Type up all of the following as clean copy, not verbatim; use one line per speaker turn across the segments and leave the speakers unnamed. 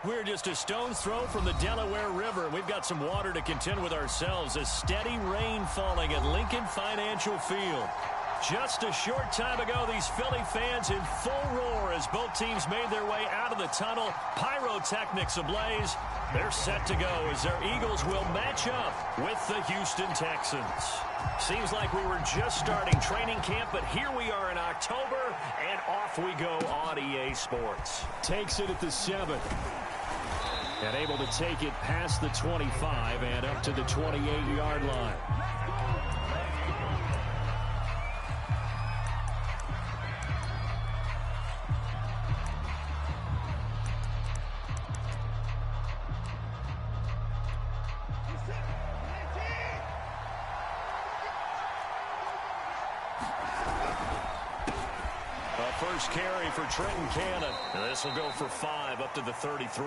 We're just a stone's throw from the Delaware River. We've got some water to contend with ourselves. A steady rain falling at Lincoln Financial Field. Just a short time ago, these Philly fans in full roar as both teams made their way out of the tunnel. Pyrotechnics ablaze. They're set to go as their Eagles will match up with the Houston Texans. Seems like we were just starting training camp, but here we are in October, and off we go on EA Sports. Takes it at the 7. And able to take it past the 25 and up to the 28-yard line. First carry for Trenton Cannon. This will go for 5 up to the 33.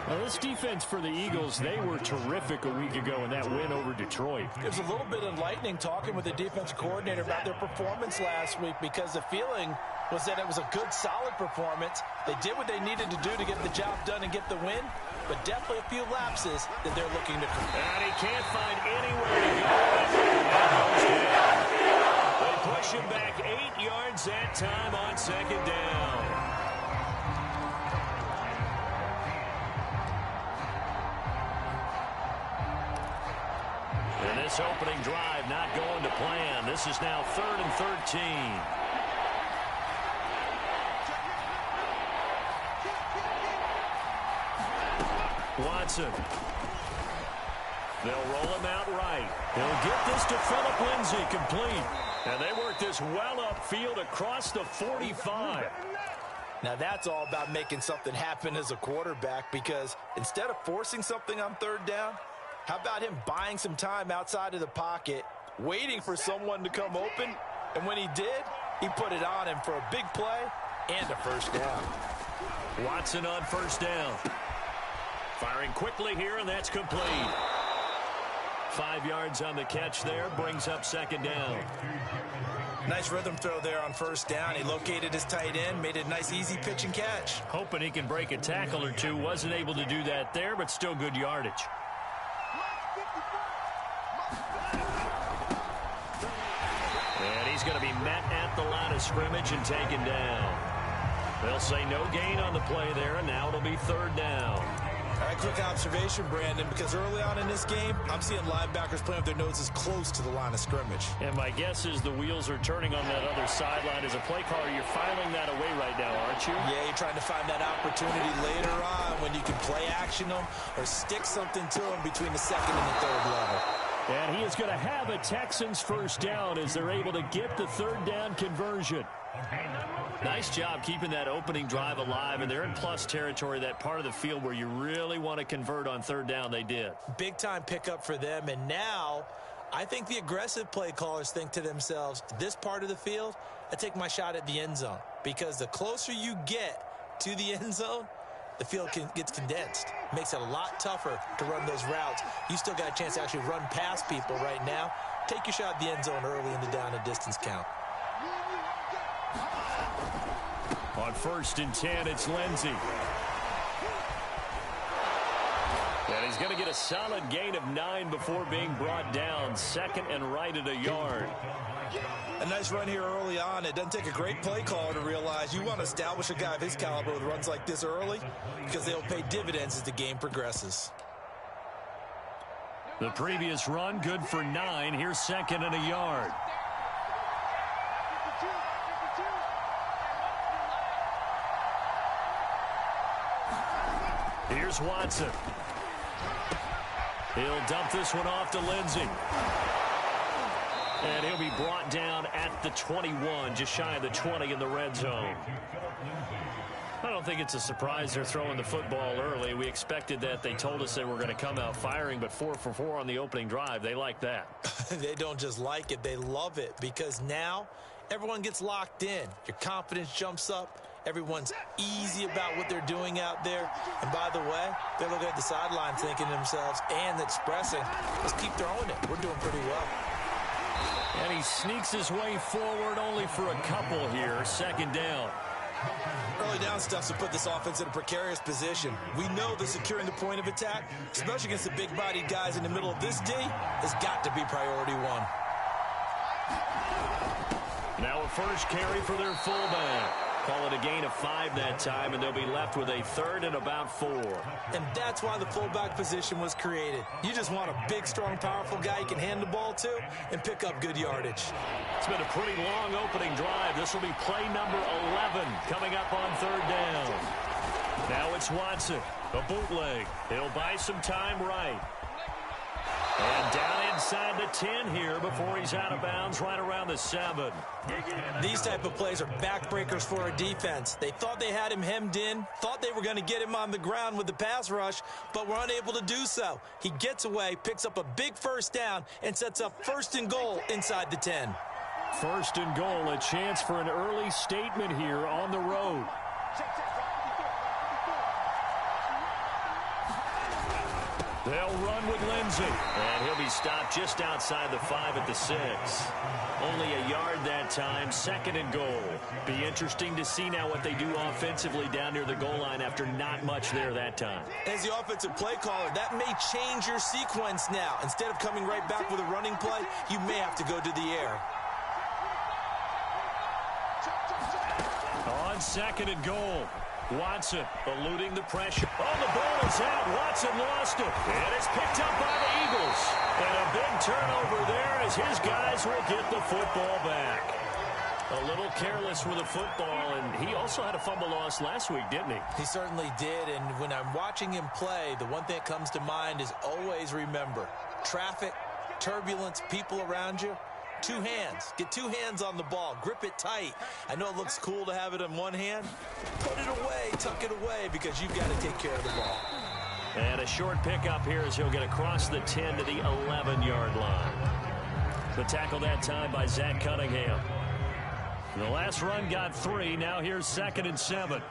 Now, this defense for the Eagles, they were terrific a week ago in that win over Detroit.
It was a little bit enlightening talking with the defense coordinator about their performance last week because the feeling was that it was a good, solid performance. They did what they needed to do to get the job done and get the win, but definitely a few lapses that they're looking to correct.
And he can't find anywhere to go. They push him back 8 yards that time on second down. And this opening drive not going to plan. This is now 3rd and 13. Watson. They'll roll him out right. He'll get this to Phillip Lindsay, complete. And they work this well upfield across the 45.
Now that's all about making something happen as a quarterback, because instead of forcing something on 3rd down, how about him buying some time outside of the pocket, waiting for someone to come open, and when he did, he put it on him for a big play and a first down.
Watson on first down. Firing quickly here, and that's complete. 5 yards on the catch there, brings up second down.
Nice rhythm throw there on first down. He located his tight end, made it a nice easy pitch and catch.
Hoping he can break a tackle or two. Wasn't able to do that there, but still good yardage. And he's going to be met at the line of scrimmage and taken down. They'll say no gain on the play there, and now it'll be 3rd down.
All right, quick observation, Brandon, because early on in this game, I'm seeing linebackers playing with their noses close to the line of scrimmage.
And my guess is the wheels are turning on that other sideline. As a play caller, you're filing that away right now, aren't you?
Yeah, you're trying to find that opportunity later on when you can play action them or stick something to them between the 2nd and the 3rd level.
And he is going to have a Texans first down as they're able to get the 3rd down conversion. Nice job keeping that opening drive alive, and they're in plus territory, that part of the field where you really want to convert on 3rd down. They did.
Big time pickup for them, and now I think the aggressive play callers think to themselves, this part of the field, I take my shot at the end zone, because the closer you get to the end zone, the field gets condensed. Makes it a lot tougher to run those routes. You still got a chance to actually run past people right now. Take your shot at the end zone early in the down and distance count.
On 1st and 10, it's Lindsay. And he's going to get a solid gain of 9 before being brought down. 2nd and right at a yard.
A nice run here early on. It doesn't take a great play caller to realize you want to establish a guy of his caliber with runs like this early, because they'll pay dividends as the game progresses.
The previous run, good for 9. Here's 2nd and a yard. Here's Watson. He'll dump this one off to Lindsay. And he'll be brought down at the 21, just shy of the 20 in the red zone. I don't think it's a surprise they're throwing the football early. We expected that. They told us they were going to come out firing, but 4 for 4 on the opening drive. They like that.
They don't just like it, they love it, because now everyone gets locked in. Your confidence jumps up. Everyone's easy about what they're doing out there. And by the way, they're looking at the sideline thinking to themselves and expressing, let's keep throwing it. We're doing pretty well.
And he sneaks his way forward only for a couple here. 2nd down.
Early down stuff to put this offense in a precarious position. We know that securing the point of attack, especially against the big-bodied guys in the middle of this D, has got to be priority one.
Now a first carry for their fullback. Call it a gain of 5 that time, and they'll be left with a third and about 4.
And that's why the fullback position was created. You just want a big, strong, powerful guy you can hand the ball to and pick up good yardage.
It's been a pretty long opening drive. This will be play number 11 coming up on third down. Now it's Watson, a bootleg. He'll buy some time right. And down inside the 10 here before he's out of bounds right around the 7.
These type of plays are backbreakers for a defense. They thought they had him hemmed in, thought they were going to get him on the ground with the pass rush, but were unable to do so. He gets away, picks up a big first down, and sets up first and goal inside the 10.
First and goal, a chance for an early statement here on the road. They'll run with Lindsey, and he'll be stopped just outside the 5 at the 6. Only a yard that time, second and goal. Be interesting to see now what they do offensively down near the goal line after not much there that time.
As the offensive play caller, that may change your sequence now. Instead of coming right back with a running play, you may have to go to the air.
On second and goal, Watson eluding the pressure. Oh, the ball is out. Watson lost it. And it's picked up by the Eagles. And a big turnover there as his guys will get the football back. A little careless with the football, and he also had a fumble loss last week, didn't he?
He certainly did, and when I'm watching him play, the one thing that comes to mind is always remember, traffic, turbulence, people around you. 2 hands. Get 2 hands on the ball. Grip it tight. I know it looks cool to have it in one hand. Put it away. Tuck it away because you've got to take care of the ball.
And a short pickup here as he'll get across the 10 to the 11-yard line. The tackle that time by Zach Cunningham. The last run got 3. Now here's second and 7.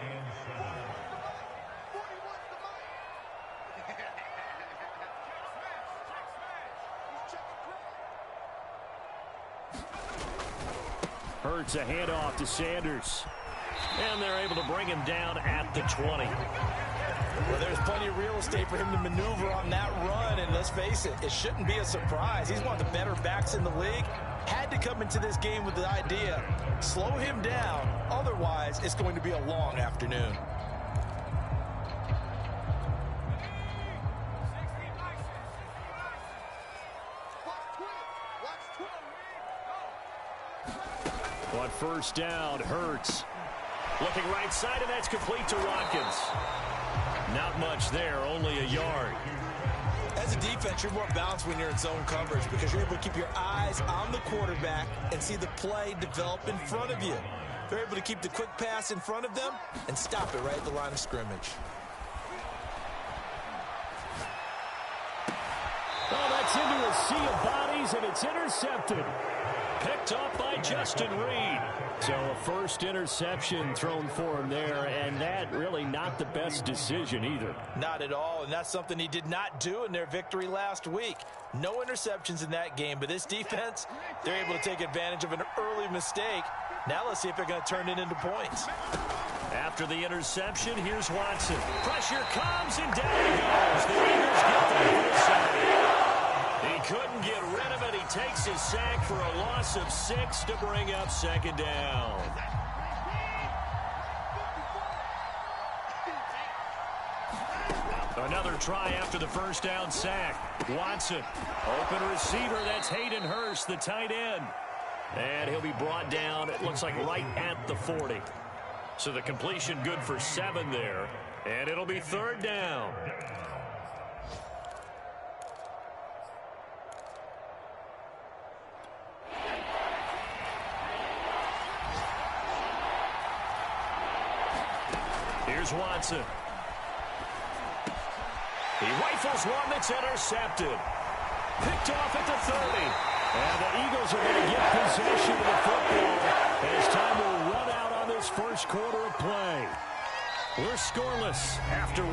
Hurts a handoff to Sanders. And they're able to bring him down at the 20.
Well, there's plenty of real estate for him to maneuver on that run, and let's face it, it shouldn't be a surprise. He's one of the better backs in the league. Had to come into this game with the idea, slow him down, otherwise it's going to be a long afternoon.
On first down, Hurts. Looking right side, and that's complete to Watkins. Not much there, only a yard.
As a defense, you're more balanced when you're in zone coverage because you're able to keep your eyes on the quarterback and see the play develop in front of you. They're able to keep the quick pass in front of them and stop it right at the line of scrimmage.
Oh, that's into a sea of bodies, and it's intercepted. Picked up by Justin Reed. So a first interception thrown for him there, and that really not the best decision either.
Not at all, and that's something he did not do in their victory last week. No interceptions in that game, but this defense, they're able to take advantage of an early mistake. Now let's see if they're going to turn it into points.
After the interception, here's Watson. Pressure comes, and down he goes. The Eagles get the first sack. He couldn't get rid of it. He takes his sack for a loss of 6 to bring up second down. Another try after the first down sack. Watson, open receiver. That's Hayden Hurst, the tight end. And he'll be brought down, it looks like right at the 40. So the completion good for 7 there. And it'll be third down. Here's Watson. He rifles one that's intercepted. Picked off at the 30. And the Eagles are going to get possession of the football as time will run out on this first quarter of play. We're scoreless after 1.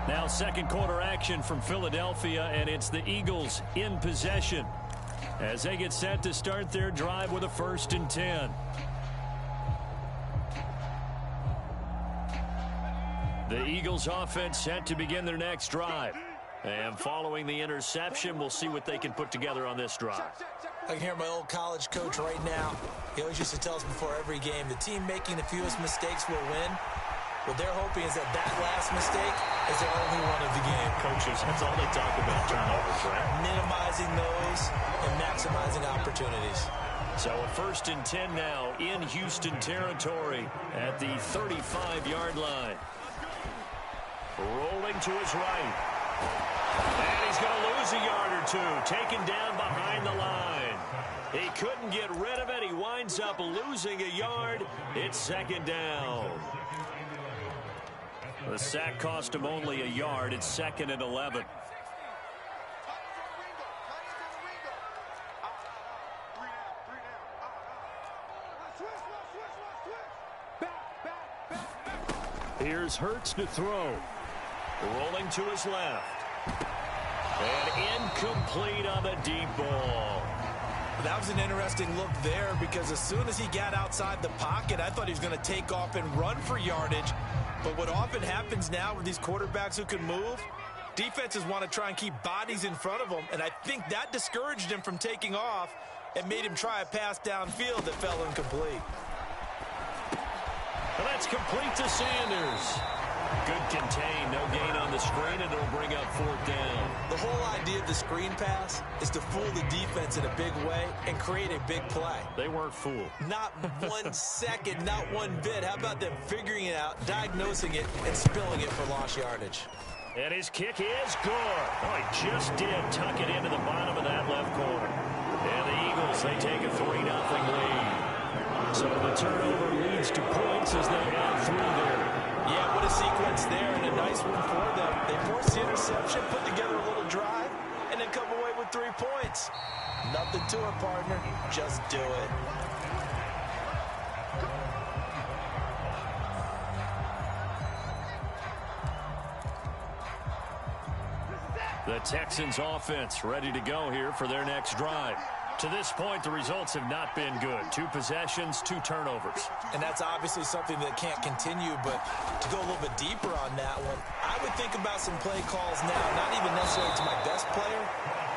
Now second quarter action from Philadelphia, and it's the Eagles in possession. as they get set to start their drive with a 1st and 10. The Eagles offense set to begin their next drive. And following the interception, we'll see what they can put together on this drive.
I can hear my old college coach right now. He always used to tell us before every game, the team making the fewest mistakes will win. What they're hoping is that last mistake is their only one of the game.
Coaches, that's all they talk about, turnovers, right?
Minimizing those and maximizing opportunities.
So a 1st and 10 now in Houston territory at the 35-yard line. Rolling to his right. And he's going to lose a yard or two. Taken down behind the line. He couldn't get rid of it. He winds up losing a yard. It's 2nd down. The sack cost him only a yard. It's 2nd and 11. Here's Hurts to throw. Rolling to his left. And incomplete on the deep ball.
That was an interesting look there because as soon as he got outside the pocket, I thought he was going to take off and run for yardage. But what often happens now with these quarterbacks who can move, defenses want to try and keep bodies in front of them, and I think that discouraged him from taking off and made him try a pass downfield that fell incomplete.
Well, that's complete to Sanders. Good contain, no gain on the screen, and it'll bring up 4th down.
The whole idea of the screen pass is to fool the defense in a big way and create a big play.
They weren't fooled.
Not 1 second, not one bit. How about them figuring it out, diagnosing it, and spilling it for lost yardage?
And his kick is good. Oh, he just did tuck it into the bottom of that left corner. And the Eagles, they take a 3-0 lead. So the turnover leads to points as they add 3 there.
Yeah, what a sequence there, and a nice one for them. They forced the interception, put together a little drive, and then come away with 3 points. Nothing to it, partner. Just do it.
The Texans offense ready to go here for their next drive. To this point, the results have not been good. 2 possessions, 2 turnovers.
And that's obviously something that can't continue, but to go a little bit deeper on that one, I would think about some play calls now, not even necessarily to my best player,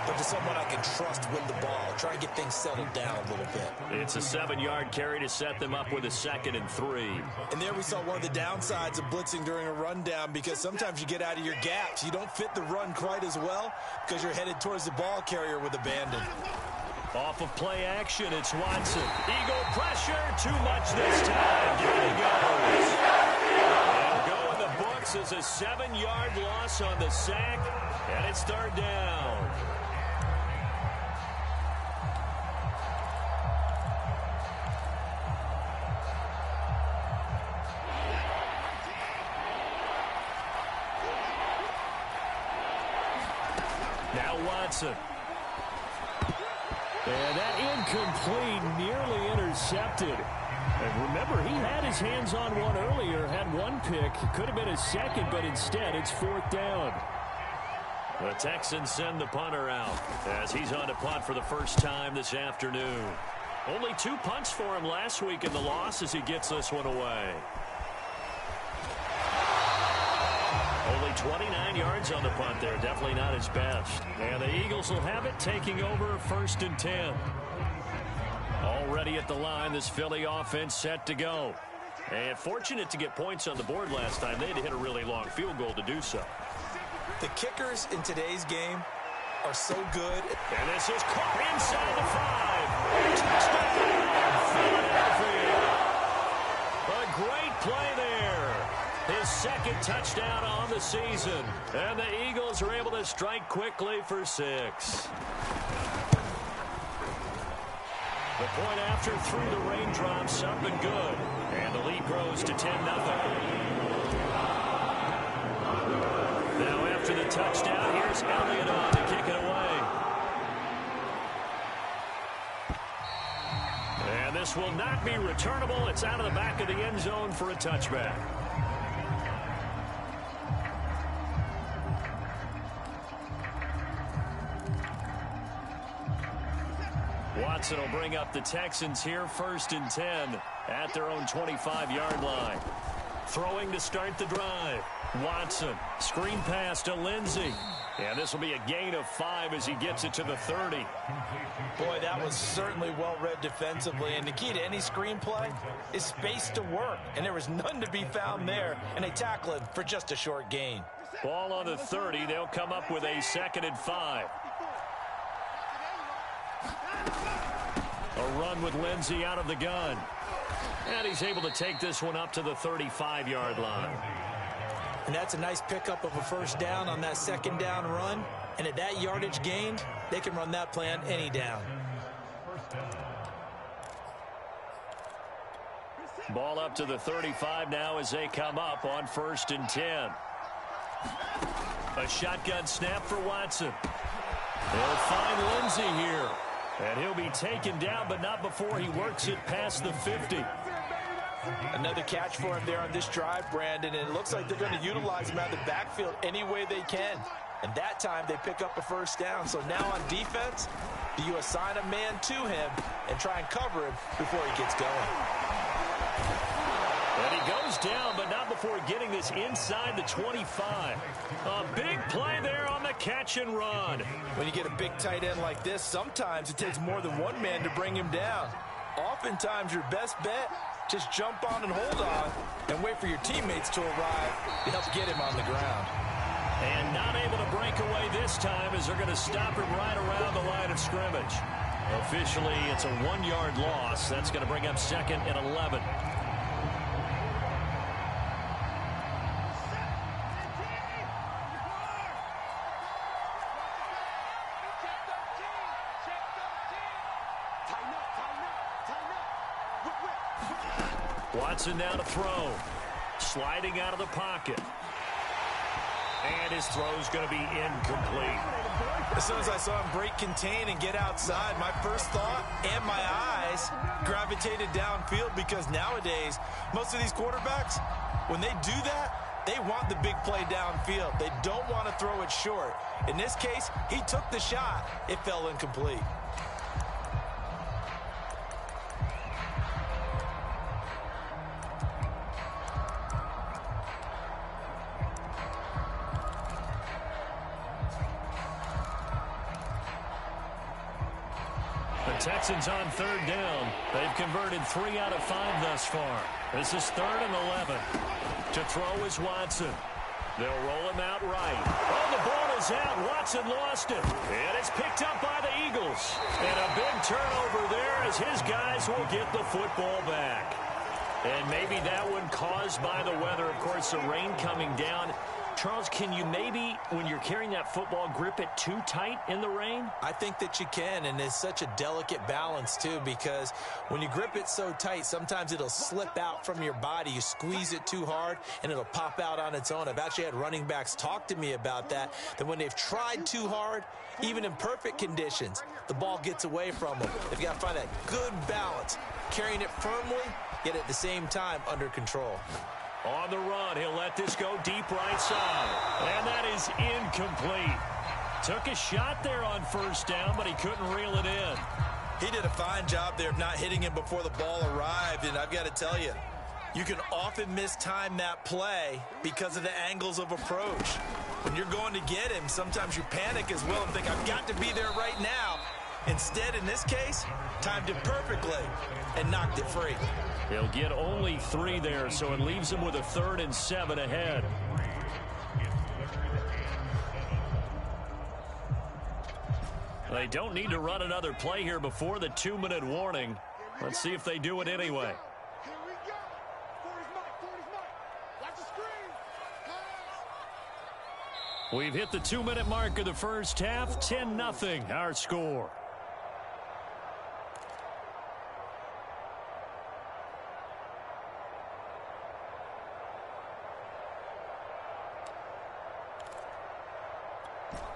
but to someone I can trust with the ball. Try and get things settled down a little bit.
It's a 7-yard carry to set them up with a 2nd and 3.
And there we saw one of the downsides of blitzing during a rundown, because sometimes you get out of your gaps. You don't fit the run quite as well because you're headed towards the ball carrier with abandon.
Off of play action, it's Watson. Eagle pressure, too much this time. Down he goes. And go in the books as a 7-yard loss on the sack, and it's 3rd down. Now Watson. And that incomplete, nearly intercepted. And remember, he had his hands on one earlier, had 1 pick. Could have been a 2nd, but instead it's 4th down. The Texans send the punter out as he's on to punt for the first time this afternoon. Only 2 punts for him last week in the loss as he gets this one away. Only 29 yards on the punt there. Definitely not his best. And the Eagles will have it, taking over 1st and 10. Already at the line, this Philly offense set to go. And fortunate to get points on the board last time. They had to hit a really long field goal to do so.
The kickers in today's game are so good.
And this is caught inside the 5. Touchdown, Philadelphia. A great play there. His 2nd touchdown on the season. And the Eagles are able to strike quickly for 6. The point after through the raindrops, something good. And the lead grows to 10-0. Now after the touchdown, here's Elliott on to kick it away. And this will not be returnable. It's out of the back of the end zone for a touchback. Watson will bring up the Texans here, 1st and 10 at their own 25-yard line. Throwing to start the drive. Watson, screen pass to Lindsey. And this will be a gain of 5 as he gets it to the 30.
Boy, that was certainly well-read defensively. And the key to any screenplay is space to work. And there was none to be found there. And they tackle him for just a short gain.
Ball on the 30. They'll come up with a 2nd and 5. A run with Lindsey out of the gun. And he's able to take this one up to the 35-yard line.
And that's a nice pickup of a 1st down on that 2nd down run. And at that yardage gained, they can run that play on any down.
Ball up to the 35 now as they come up on 1st and 10. A shotgun snap for Watson. They'll find Lindsey here. And he'll be taken down, but not before he works it past the 50.
Another catch for him there on this drive, Brandon, and it looks like they're going to utilize him out of the backfield any way they can. And that time they pick up a 1st down. So now on defense, do you assign a man to him and try and cover him before he gets going?
And he goes down, but not before getting this inside the 25. A big play there on the catch and run.
When you get a big tight end like this, sometimes it takes more than one man to bring him down. Oftentimes your best bet, just jump on and hold on and wait for your teammates to arrive to help get him on the ground.
And not able to break away this time as they're going to stop him right around the line of scrimmage. Officially, it's a 1-yard loss. That's going to bring up 2nd and 11. Watson now to throw. Sliding out of the pocket. And his throw's going to be incomplete.
As soon as I saw him break contain and get outside, my first thought and my eyes gravitated downfield, because nowadays, most of these quarterbacks, when they do that, they want the big play downfield. They don't want to throw it short. In this case, he took the shot. It fell incomplete.
Texans on 3rd down. They've converted 3 out of 5 thus far. This is 3rd and 11. To throw is Watson. They'll roll him out right. Oh, the ball is out. Watson lost it. And it's picked up by the Eagles. And a big turnover there as his guys will get the football back. And maybe that one caused by the weather. Of course, the rain coming down. Charles, can you maybe, when you're carrying that football, grip it too tight in the rain?
I think that you can, and it's such a delicate balance, too, because when you grip it so tight, sometimes it'll slip out from your body. You squeeze it too hard, and it'll pop out on its own. I've actually had running backs talk to me about that when they've tried too hard, even in perfect conditions, the ball gets away from them. They've got to find that good balance, carrying it firmly, yet at the same time under control.
On the run, he'll let this go deep right side. And that is incomplete. Took a shot there on 1st down, but he couldn't reel it in.
He did a fine job there of not hitting him before the ball arrived, and I've got to tell you, you can often mistime that play because of the angles of approach. When you're going to get him, sometimes you panic as well and think, I've got to be there right now. Instead, in this case, timed it perfectly and knocked it free.
He'll get only 3 there, so it leaves him with a 3rd and 7 ahead. They don't need to run another play here before the 2-minute warning. Let's see if they do it anyway. We've hit the 2-minute mark of the first half. 10-0 our score.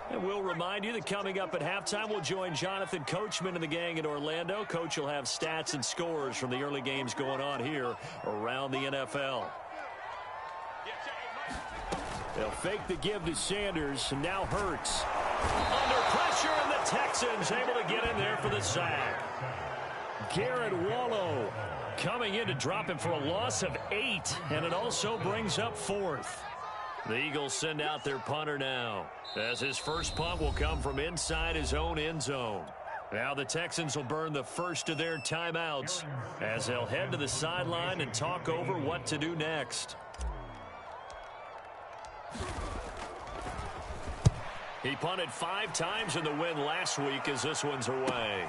And we'll remind you that coming up at halftime, we'll join Jonathan Coachman and the gang in Orlando. Coach will have stats and scores from the early games going on here around the NFL. They'll fake the give to Sanders, and now Hurts. Under pressure, and the Texans able to get in there for the sack. Garrett Wallow coming in to drop him for a loss of 8, and it also brings up 4th. The Eagles send out their punter now, as his first punt will come from inside his own end zone. Now the Texans will burn the first of their timeouts as they'll head to the sideline and talk over what to do next. He punted 5 times in the win last week as this one's away.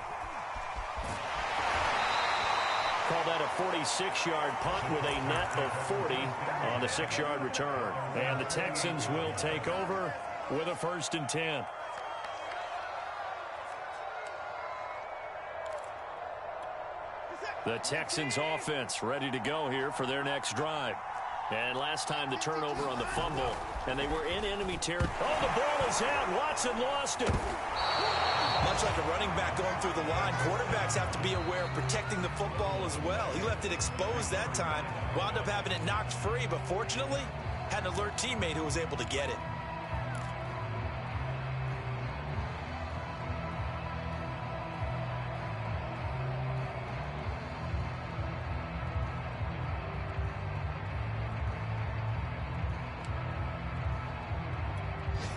Call that a 46-yard punt with a net of 40 on the 6-yard return. And the Texans will take over with a 1st and 10. The Texans offense ready to go here for their next drive. And last time the turnover on the fumble, and they were in enemy territory. Oh, the ball is out. Watson lost it.
Much like a running back going through the line, quarterbacks have to be aware of protecting the football as well. He left it exposed that time, wound up having it knocked free, but fortunately, had an alert teammate who was able to get it.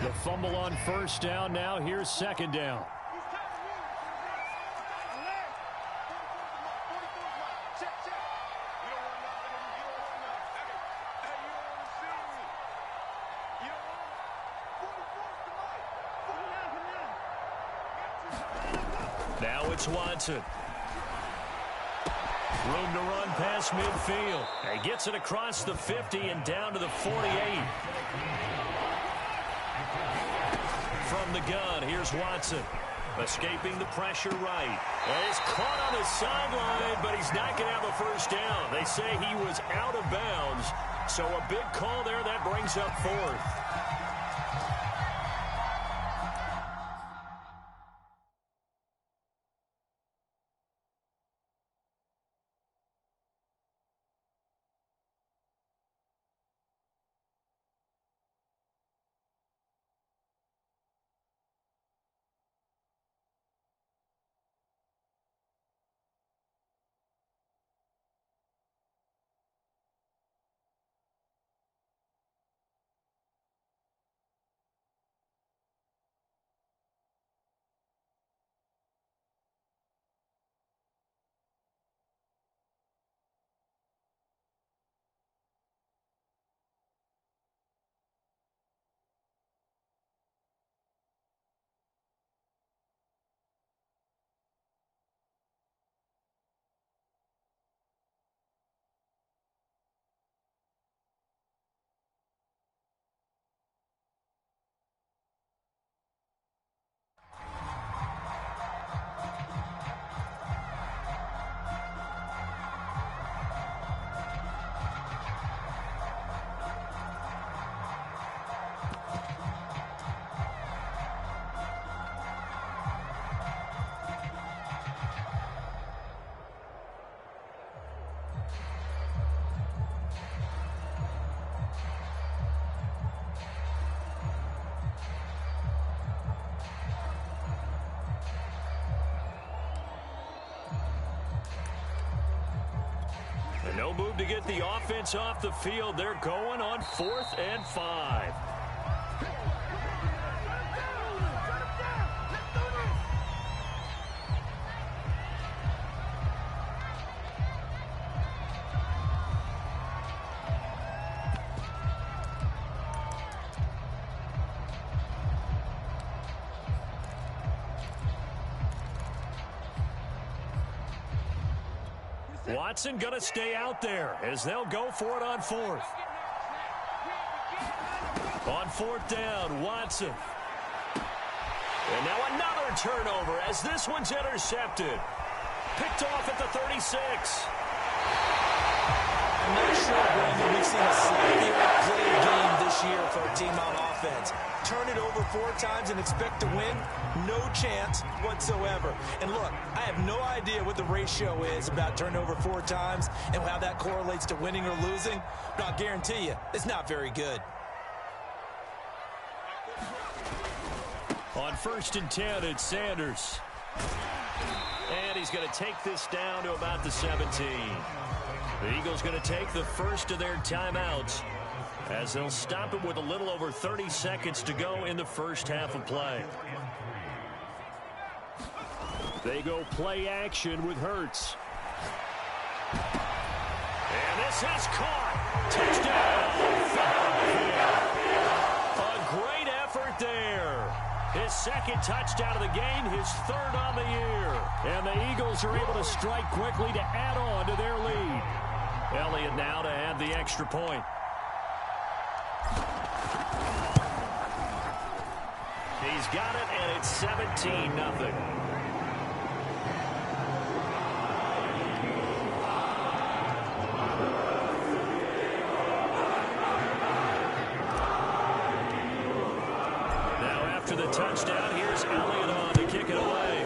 The fumble on 1st down. Now here's 2nd down. Now it's Watson. Room to run past midfield. He gets it across the 50 and down to the 48. From the gun, here's Watson. Escaping the pressure right. And he's caught on the sideline, but he's not going to have a 1st down. They say he was out of bounds. So a big call there that brings up 4th. No move to get the offense off the field. They're going on 4th and 5. Watson going to stay out there as they'll go for it on 4th. On 4th down, Watson. And now another turnover as this one's intercepted. Picked off at the 36.
I'm not sure, Brandon, we've seen a slightly outplayed game this year for a team on offense. Turn it over 4 times and expect to win? No chance whatsoever. And look, I have no idea what the ratio is about turning over 4 times and how that correlates to winning or losing, but I'll guarantee you, it's not very good.
On 1st and 10, it's Sanders. And he's going to take this down to about the 17. The Eagles going to take the first of their timeouts as they'll stop it with a little over 30 seconds to go in the first half of play. They go play action with Hurts. And this is caught. Touchdown. A great effort there. His second touchdown of the game, his third on the year. And the Eagles are able to strike quickly to add on to their lead. Elliott now to add the extra point. He's got it, and it's 17-0. After the touchdown, here's Elliott on to kick it away.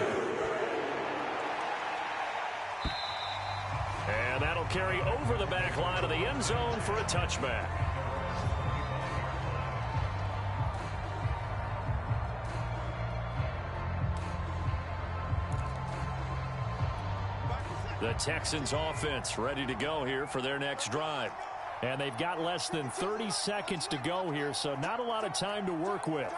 And that'll carry over the back line of the end zone for a touchback. The Texans offense ready to go here for their next drive. And they've got less than 30 seconds to go here, so not a lot of time to work with.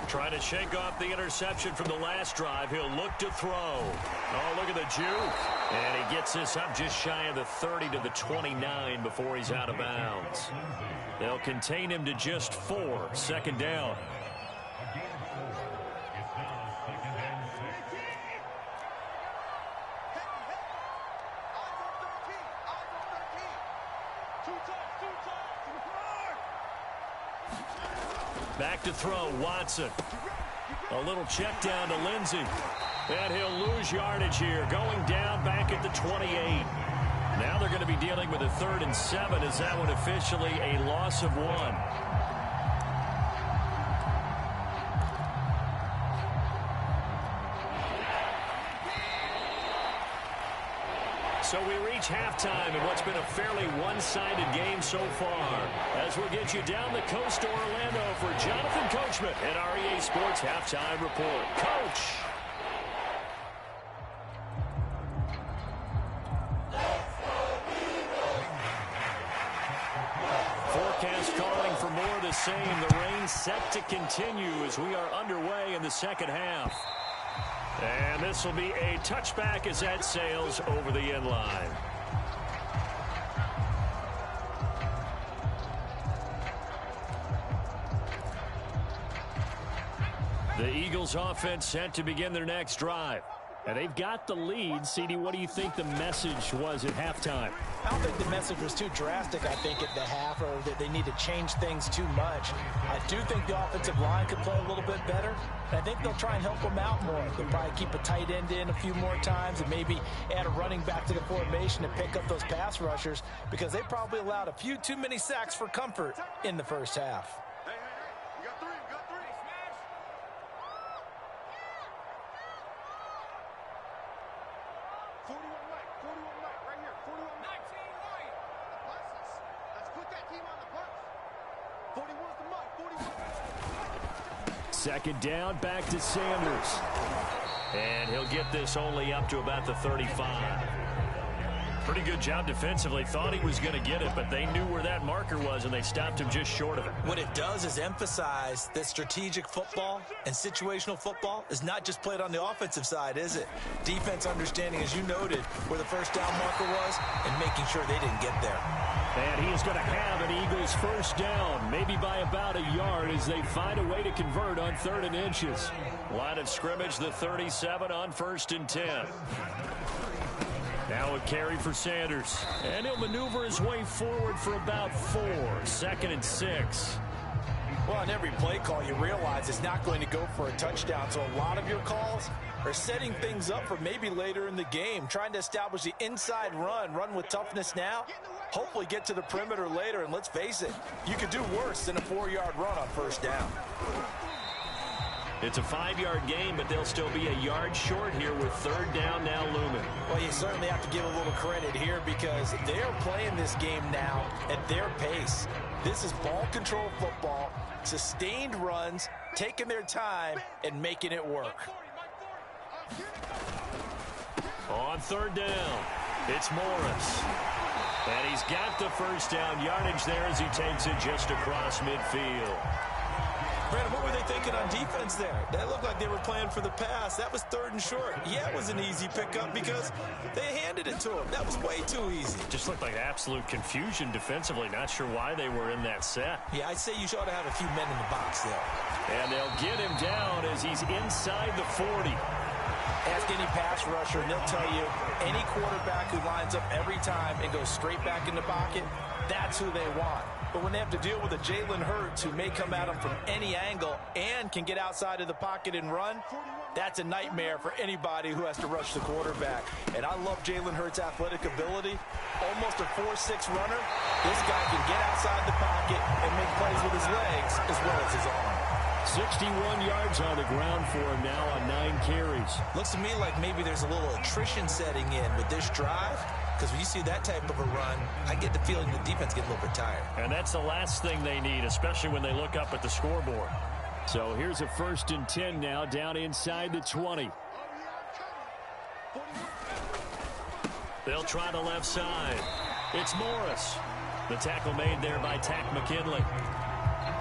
Trying to shake off the interception from the last drive. He'll look to throw. Oh, look at the juke. And he gets this up just shy of the 30 to the 29 before he's out of bounds. They'll contain him to just 4. Second down. Back to throw, Watson. A little check down to Lindsey. And he'll lose yardage here, going down back at the 28. Now they're going to be dealing with a 3rd and 7 as that one officially a loss of 1. So we reach halftime in what's been a fairly one-sided game so far. As we'll get you down the coast to Orlando for Jonathan Coachman at our EA Sports Halftime Report. Coach. Forecast calling for more of the same. The rain set to continue as we are underway in the second half. And this will be a touchback as that sails over the end line. The Eagles offense set to begin their next drive. And they've got the lead. CD, what do you think the message was at halftime?
I don't think the message was too drastic, I think, at the half, or that they need to change things too much. I do think the offensive line could play a little bit better. And I think they'll try and help them out more. They'll probably keep a tight end in a few more times and maybe add a running back to the formation to pick up those pass rushers, because they probably allowed a few too many sacks for comfort in the first half.
Second down, back to Sanders. And he'll get this only up to about the 35. Pretty good job defensively. Thought he was going to get it, but they knew where that marker was, and they stopped him just short of it.
What it does is emphasize that strategic football and situational football is not just played on the offensive side, is it? Defense understanding, as you noted, where the first down marker was and making sure they didn't get there.
And he is going to have an Eagles first down, maybe by about a yard, as they find a way to convert on 3rd and inches. Line of scrimmage, the 37 on 1st and 10. Now a carry for Sanders. And he'll maneuver his way forward for about 4. 2nd and 6.
Well, on every play call, you realize it's not going to go for a touchdown. So a lot of your calls are setting things up for maybe later in the game, trying to establish the inside run with toughness now, hopefully get to the perimeter later. And let's face it, you could do worse than a 4-yard run on first down.
It's a 5-yard gain, but they'll still be a yard short here with third down now looming.
Well, you certainly have to give a little credit here because they're playing this game now at their pace. This is ball control football, sustained runs, taking their time, and making it work.
On third down, it's Morris. And he's got the first down yardage there as he takes it just across midfield.
Brandon, what were they thinking on defense there? That looked like they were playing for the pass. That was third and short. Yeah, it was an easy pickup because they handed it to him. That was way too easy.
Just looked like absolute confusion defensively. Not sure why they were in that set.
Yeah, I'd say you ought to have a few men in the box there.
And they'll get him down as he's inside the 40.
Ask any pass rusher, and they'll tell you any quarterback who lines up every time and goes straight back in the pocket, that's who they want. But when they have to deal with a Jalen Hurts who may come at them from any angle and can get outside of the pocket and run, that's a nightmare for anybody who has to rush the quarterback. And I love Jalen Hurts' athletic ability. Almost a 4.6 runner. This guy can get outside the pocket and make plays with his legs as well as his arm.
61 yards on the ground for him now on 9 carries.
Looks to me like maybe there's a little attrition setting in with this drive. Because when you see that type of a run, I get the feeling the defense gets a little bit tired.
And that's the last thing they need, especially when they look up at the scoreboard. So here's a 1st and 10 now, down inside the 20. They'll try the left side. It's Morris. The tackle made there by Tack McKinley.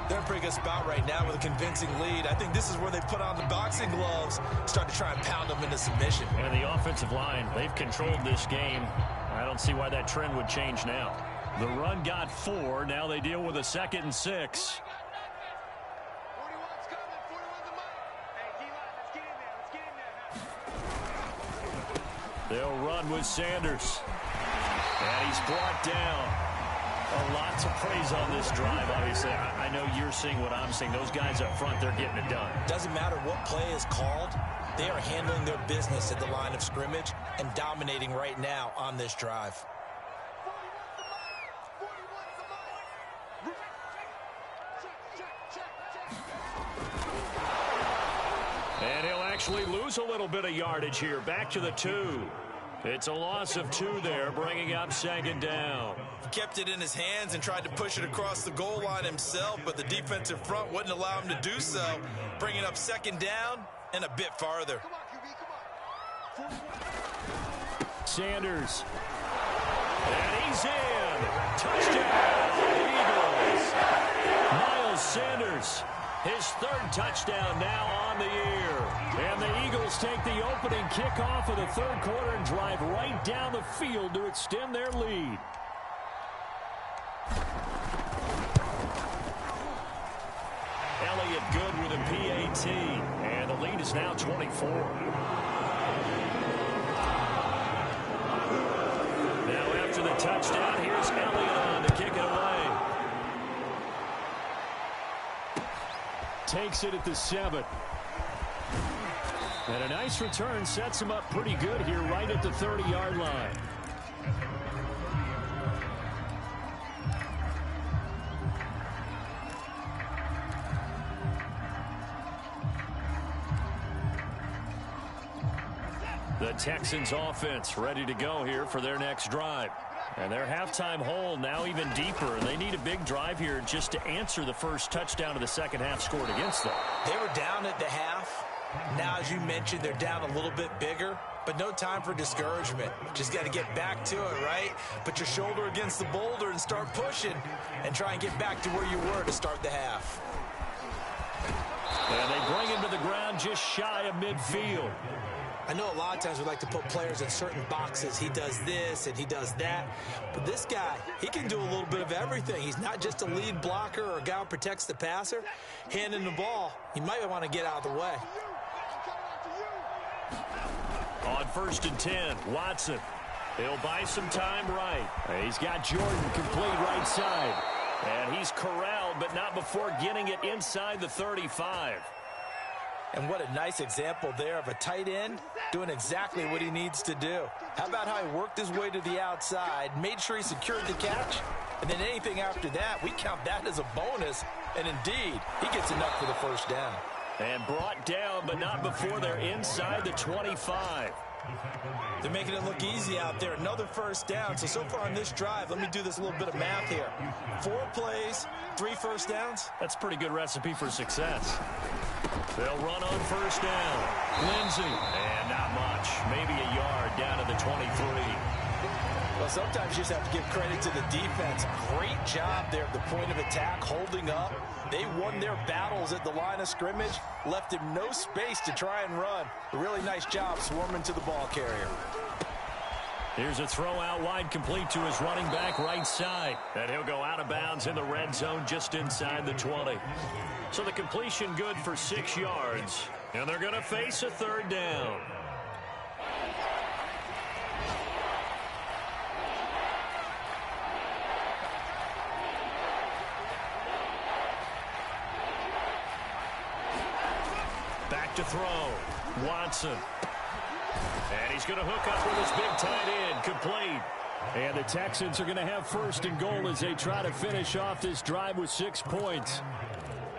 They're in a pretty good spot right now with a convincing lead. I think this is where they put on the boxing gloves, start to try and pound them into submission.
And the offensive line, they've controlled this game. I don't see why that trend would change now. The run got 4. Now they deal with a 2nd and 6. They'll run with Sanders. And he's brought down. A lot to praise on this drive, obviously. I know you're seeing what I'm seeing. Those guys up front, they're getting it done.
Doesn't matter what play is called. They are handling their business at the line of scrimmage and dominating right now on this drive.
And he'll actually lose a little bit of yardage here. Back to the 2. It's a loss of 2 there, bringing up 2nd down.
He kept it in his hands and tried to push it across the goal line himself, but the defensive front wouldn't allow him to do so, bringing up 2nd down and a bit farther.
Sanders. And he's in. Touchdown, Eagles. Miles Sanders, his 3rd touchdown now on the year. And the Eagles take the opening kickoff of the 3rd quarter and drive right down the field to extend their lead. Elliott good with a PAT. And the lead is now 24. Now after the touchdown, here's Elliott on to kick it away. Takes it at the 7. And a nice return sets him up pretty good here right at the 30-yard line. The Texans offense ready to go here for their next drive. And their halftime hole now even deeper. And they need a big drive here just to answer the first touchdown of the second half scored against them.
They were down at the half. Now, as you mentioned, they're down a little bit bigger, but no time for discouragement. Just got to get back to it, right? Put your shoulder against the boulder and start pushing and try and get back to where you were to start the half.
And they bring him to the ground just shy of midfield.
I know a lot of times we like to put players in certain boxes. He does this and he does that. But this guy, he can do a little bit of everything. He's not just a lead blocker or a guy who protects the passer. Handing the ball, he might want to get out of the way.
On 1st and 10, Watson. He'll buy some time right. He's got Jordan complete right side. And he's corralled, but not before getting it inside the 35.
And what a nice example there of a tight end doing exactly what he needs to do. How about how he worked his way to the outside, made sure he secured the catch, and then anything after that, we count that as a bonus. And indeed, he gets enough for the first down.
And brought down, but not before they're inside the 25.
They're making it look easy out there. Another first down. So far on this drive, let me do this little bit of math here. 4 plays, 3 first downs.
That's a pretty good recipe for success. They'll run on first down. Lindsey, and not much. Maybe a yard down to the 23.
Well, sometimes you just have to give credit to the defense. Great job there at the point of attack, holding up. They won their battles at the line of scrimmage, left him no space to try and run. A really nice job swarming to the ball carrier.
Here's a throw out wide, complete to his running back right side. And he'll go out of bounds in the red zone just inside the 20. So the completion good for 6 yards. And they're going to face a third down. Back to throw. Watson. And he's going to hook up with his big tight end. Complete. And the Texans are going to have first and goal as they try to finish off this drive with 6 points.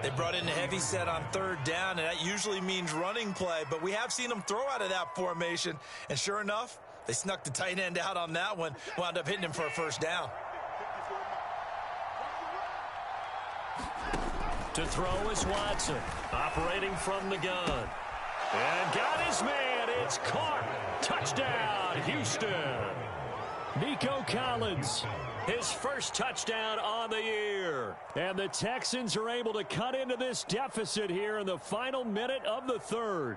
They brought in a heavy set on third down, and that usually means running play. But we have seen them throw out of that formation. And sure enough, they snuck the tight end out on that one. Wound up hitting him for a first down.
To throw is Watson, operating from the gun. And got his man. It's caught. Touchdown, Houston. Nico Collins, his first touchdown on the year. And the Texans are able to cut into this deficit here in the final minute of the third.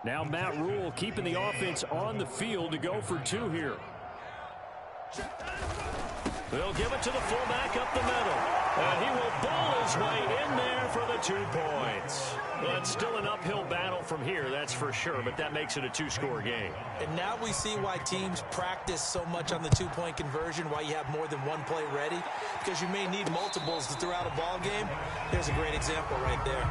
Now Matt Rule keeping the offense on the field to go for 2 here. They'll give it to the fullback up the middle. And he will bowl his way in there for the 2 points. Well, it's still an uphill battle from here, that's for sure, but that makes it a 2-score game.
And now we see why teams practice so much on the 2-point conversion, why you have more than one play ready, because you may need multiples throughout a ball game. Here's a great example right there.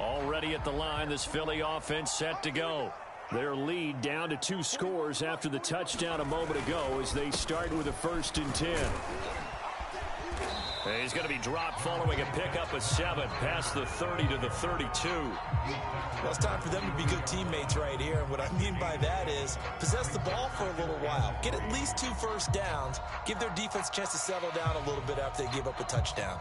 Already at the line, this Philly offense set to go. Their lead down to 2 scores after the touchdown a moment ago as they start with a 1st and 10. And he's going to be dropped following a pickup of 7 past the 30 to the 32.
Well, it's time for them to be good teammates right here. And what I mean by that is possess the ball for a little while. Get at least 2 first downs. Give their defense a chance to settle down a little bit after they give up a touchdown.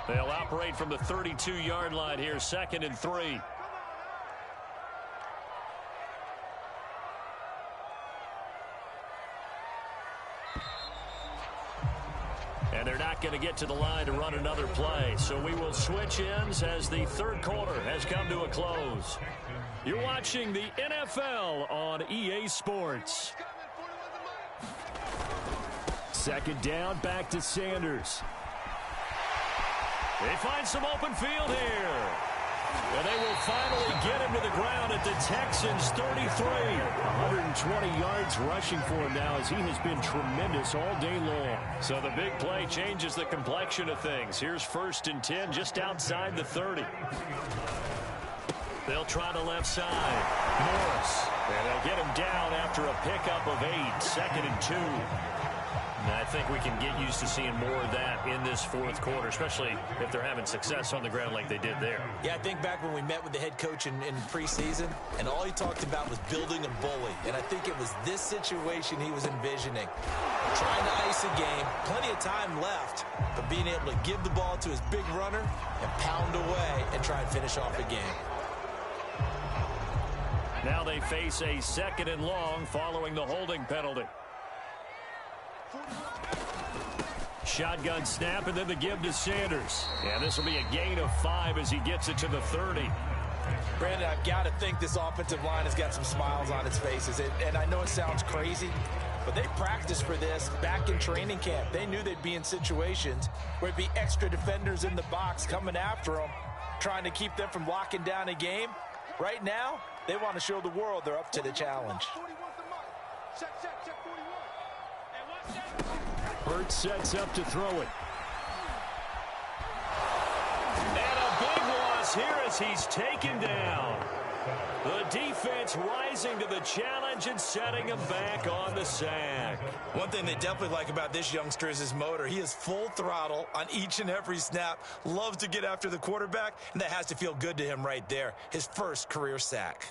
They'll operate from the 32-yard line here, 2nd and 3. And they're not going to get to the line to run another play. So we will switch ends as the third quarter has come to a close. You're watching the NFL on EA Sports. 2nd down, back to Sanders. They find some open field here. And they will finally get him to the ground at the Texans 33. 120 yards rushing for him now as he has been tremendous all day long. So the big play changes the complexion of things. Here's 1st and 10 just outside the 30. They'll try the left side. Morris. And they'll get him down after a pickup of 8. 2nd and 2. And I think we can get used to seeing more of that in this 4th quarter, especially if they're having success on the ground like they did there.
Yeah, I think back when we met with the head coach in preseason, and all he talked about was building a bully. And I think it was this situation he was envisioning. Trying to ice a game, plenty of time left, but being able to give the ball to his big runner and pound away and try and finish off a game.
Now they face a 2nd and long following the holding penalty. Shotgun snap and then the give to Sanders. And this will be a gain of 5 as he gets it to the 30.
Brandon, I've got to think this offensive line has got some smiles on its faces. And I know it sounds crazy, but they practiced for this back in training camp. They knew they'd be in situations where it'd be extra defenders in the box coming after them, trying to keep them from locking down a game. Right now, they want to show the world they're up to the challenge.
Hurts sets up to throw it. And a big loss here as he's taken down. The defense rising to the challenge and setting him back on the sack.
One thing they definitely like about this youngster is his motor. He is full throttle on each and every snap, loves to get after the quarterback, and that has to feel good to him right there. His first career sack.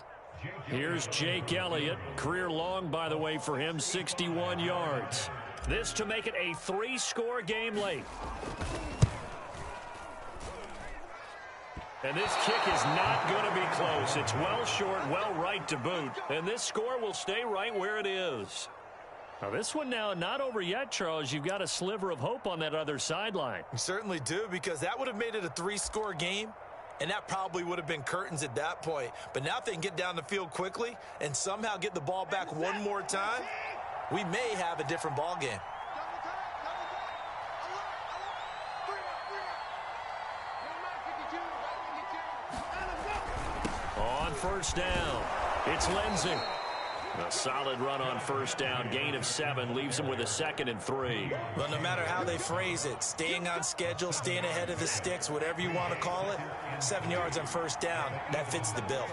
Here's Jake Elliott. Career long, by the way, for him, 61 yards. This to make it a 3-score game late. And this kick is not going to be close. It's well short, well right to boot. And this score will stay right where it is. Now this one now not over yet, Charles. You've got a sliver of hope on that other sideline.
You certainly do, because that would have made it a 3-score game. And that probably would have been curtains at that point. But now if they can get down the field quickly and somehow get the ball back one more time, we may have a different ball game.
On first down, it's Lindsey. A solid run on first down. Gain of 7 leaves him with a 2nd and 3.
Well, no matter how they phrase it, staying on schedule, staying ahead of the sticks, whatever you want to call it, 7 yards on first down, that fits the bill.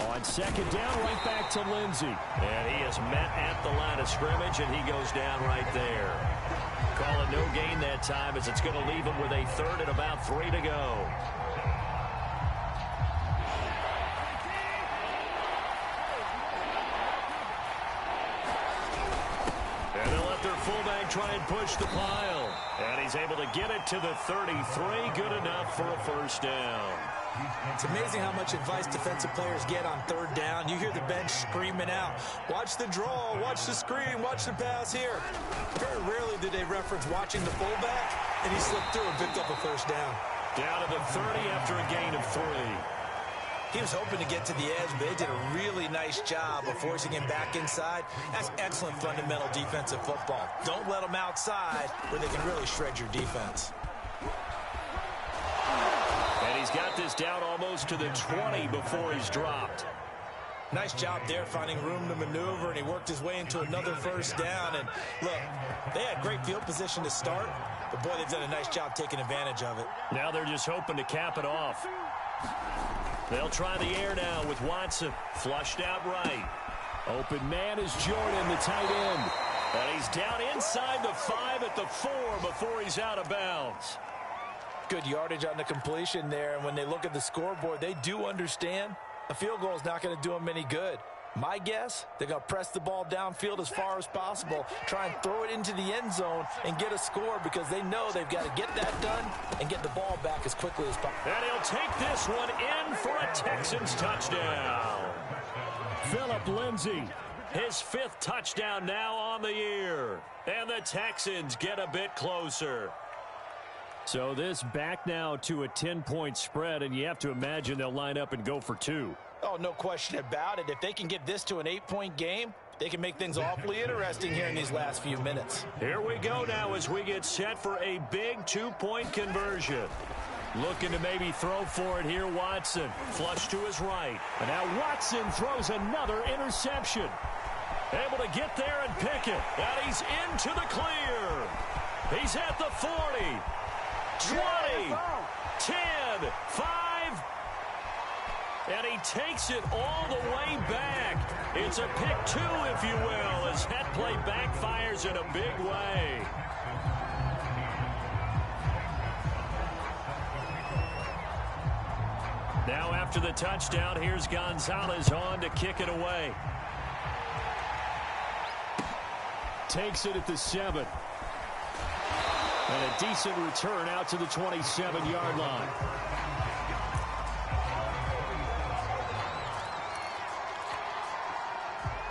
On second down, right back to Lindsey. And he is met at the line of scrimmage, and he goes down right there. Call it no gain that time, as it's going to leave him with a 3rd and about 3 to go. And they'll let their fullback try and push the pile. And he's able to get it to the 33. Good enough for a first down.
It's amazing how much advice defensive players get on 3rd down. You hear the bench screaming out, watch the draw, watch the screen, watch the pass here. Very rarely do they reference watching the fullback, and he slipped through and picked up a first down.
Down to the 30 after a gain of 3.
He was hoping to get to the edge, but they did a really nice job of forcing him back inside. That's excellent fundamental defensive football. Don't let them outside where they can really shred your defense.
And he's got this down almost to the 20 before he's dropped.
Nice job there finding room to maneuver, and he worked his way into another first down. And look, they had great field position to start, but boy, they've done a nice job taking advantage of it.
Now they're just hoping to cap it off. They'll try the air now with Watson. Flushed out right. Open man is Jordan, the tight end. And he's down inside the 5 at the 4 before he's out of bounds.
Good yardage on the completion there, and when they look at the scoreboard, they do understand a field goal is not going to do them any good. My guess, they're going to press the ball downfield as far as possible, try and throw it into the end zone and get a score, because they know they've got to get that done and get the ball back as quickly as possible.
And he'll take this one in for a Texans touchdown. Phillip Lindsay, his 5th touchdown now on the year. And the Texans get a bit closer. So this back now to a 10-point spread, and you have to imagine they'll line up and go for 2.
Oh, no question about it. If they can get this to an 8-point game, they can make things awfully interesting here in these last few minutes.
Here we go now as we get set for a big 2-point conversion. Looking to maybe throw for it here, Watson. Flush to his right. And now Watson throws another interception. Able to get there and pick it. And he's into the clear. He's at the 40. 20, 10, 5, and he takes it all the way back. It's a pick 2, if you will, as that play backfires in a big way. Now after the touchdown, here's Gonzalez on to kick it away. Takes it at the 7. And a decent return out to the 27-yard line.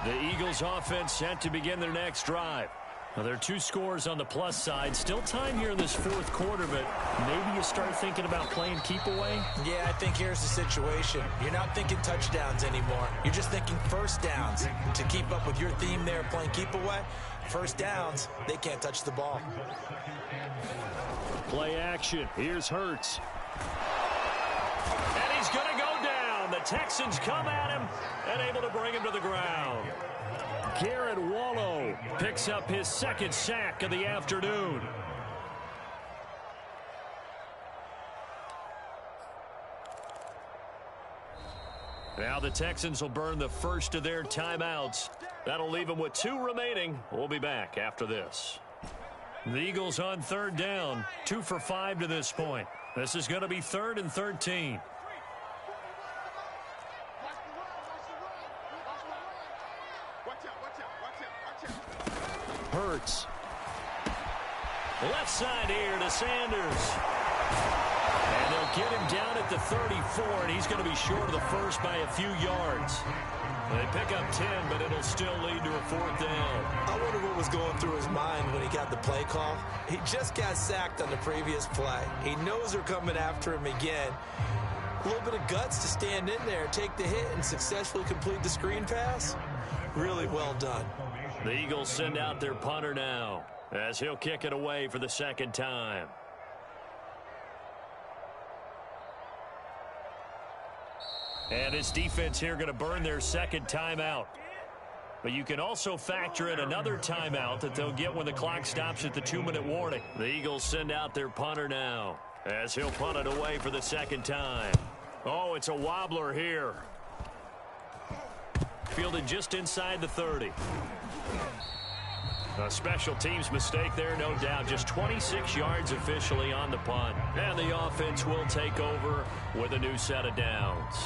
The Eagles offense set to begin their next drive. Now, there are 2 scores on the plus side. Still time here in this 4th quarter, but maybe you start thinking about playing keep away?
Yeah, I think here's the situation. You're not thinking touchdowns anymore. You're just thinking first downs. To keep up with your theme there, playing keep away, first downs, they can't touch the ball.
Play action. Here's Hurts. And he's going to go down. The Texans come at him and able to bring him to the ground. Garrett Wallow picks up his second sack of the afternoon. Now the Texans will burn the first of their timeouts. That'll leave them with 2 remaining. We'll be back after this. The Eagles on third down, 2 for 5 to this point. This is going to be 3rd and 13. Hurts. Left side here to Sanders. And they'll get him down at the 34, and he's going to be short of the first by a few yards. They pick up 10, but it'll still lead to a 4th down.
I wonder what was going through his mind when he got the play call. He just got sacked on the previous play. He knows they're coming after him again. A little bit of guts to stand in there, take the hit, and successfully complete the screen pass. Really well done.
The Eagles send out their punter now as he'll kick it away for the second time. And his defense here going to burn their second timeout. But you can also factor in another timeout that they'll get when the clock stops at the 2-minute warning. The Eagles send out their punter now as he'll punt it away for the second time. Oh, it's a wobbler here. Fielded just inside the 30. A special teams mistake there, no doubt. Just 26 yards officially on the punt. And the offense will take over with a new set of downs.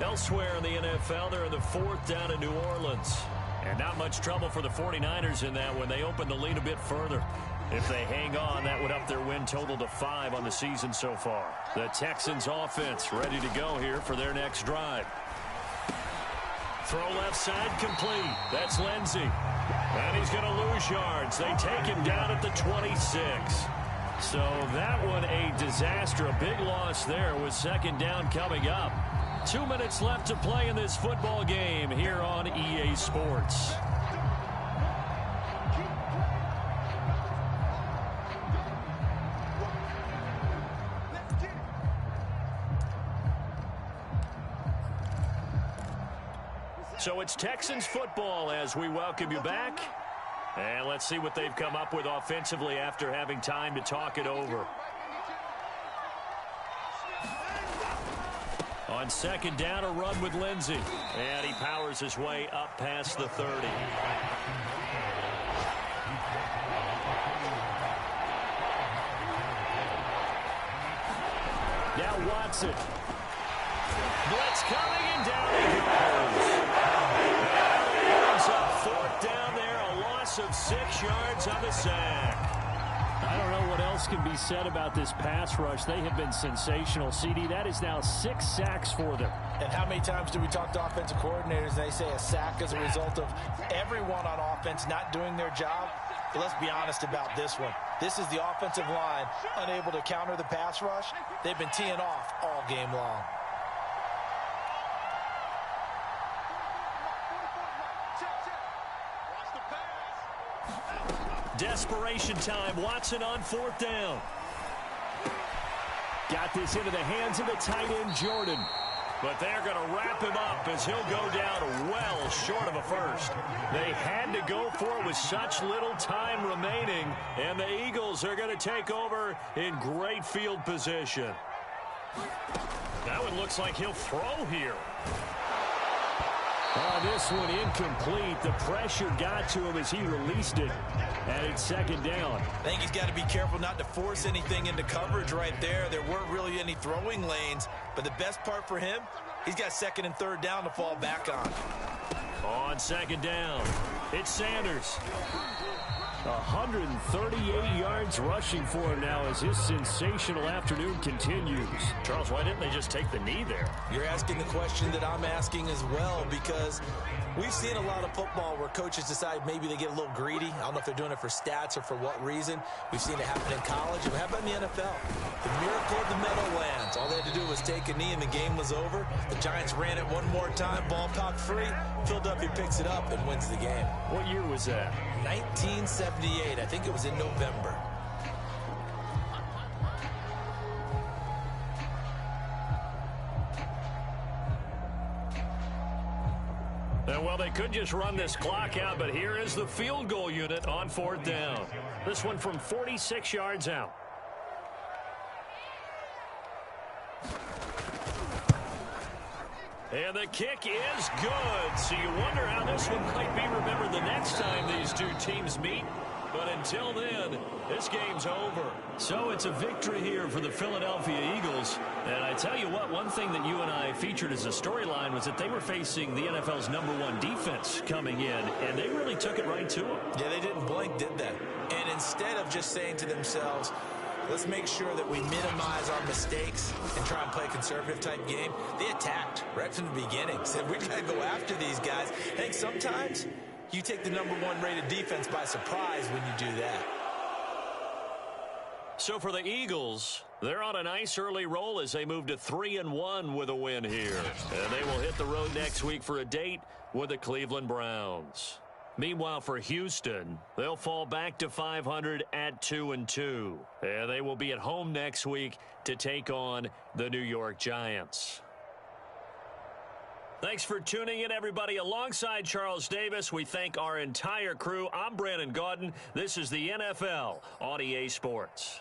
Elsewhere in the NFL, they're in the 4th down in New Orleans. And not much trouble for the 49ers in that when they open the lead a bit further. If they hang on, that would up their win total to 5 on the season so far. The Texans offense ready to go here for their next drive. Throw left side complete. That's Lindsey. And he's going to lose yards. They take him down at the 26. So that one a disaster. A big loss there with second down coming up. 2 minutes left to play in this football game here on EA Sports. So it's Texans football as we welcome you back. And let's see what they've come up with offensively after having time to talk it over. On second down, a run with Lindsey. And he powers his way up past the 30. Now Watson. Blitz coming and down he goes. Ends up 4th down there, a loss of 6 yards on the sack.
I don't know what else can be said about this pass rush. They have been sensational, CD. That is now 6 sacks for them.
And how many times do we talk to offensive coordinators and they say a sack is a result of everyone on offense not doing their job? But let's be honest about this one. This is the offensive line unable to counter the pass rush. They've been teeing off all game long.
Desperation time. Watson on 4th down. Got this into the hands of the tight end, Jordan. But they're going to wrap him up as he'll go down well short of a first. They had to go for it with such little time remaining, and the Eagles are going to take over in great field position. That one looks like he'll throw here. This one incomplete. The pressure got to him as he released it. And it's second down.
I think he's got to be careful not to force anything into coverage right there. There weren't really any throwing lanes. But the best part for him, he's got 2nd and 3rd down to fall back on.
On second down, it's Sanders. 138 yards rushing for him now as his sensational afternoon continues. Charles, why didn't they just take the knee there?
You're asking the question that I'm asking as well, because we've seen a lot of football where coaches decide maybe they get a little greedy. I don't know if they're doing it for stats or for what reason. We've seen it happen in college. But how about in the NFL? The miracle of the Meadowlands. All they had to do was take a knee and the game was over. The Giants ran it one more time. Ball popped free. Philadelphia picks it up and wins the game.
What year was that?
1978. I think it was in November.
could just run this clock out, but here is the field goal unit on 4th down.
This one from 46 yards out.
And the kick is good. So you wonder how this one might be remembered the next time these two teams meet. But until then, this game's over.
So it's a victory here for the Philadelphia Eagles. And I tell you what, one thing that you and I featured as a storyline was that they were facing the NFL's #1 defense coming in, and they really took it right to them.
Yeah, they didn't blink, did they? And instead of just saying to themselves, let's make sure that we minimize our mistakes and try and play a conservative-type game, they attacked right from the beginning. Said, we got to go after these guys. I think sometimes you take the #1 rated defense by surprise when you do that.
So for the Eagles, they're on a nice early roll as they move to 3-1 with a win here. And they will hit the road next week for a date with the Cleveland Browns. Meanwhile, for Houston, they'll fall back to 500 at 2-2. And they will be at home next week to take on the New York Giants. Thanks for tuning in, everybody. Alongside Charles Davis, we thank our entire crew. I'm Brandon Gaudin. This is the NFL on EA Sports.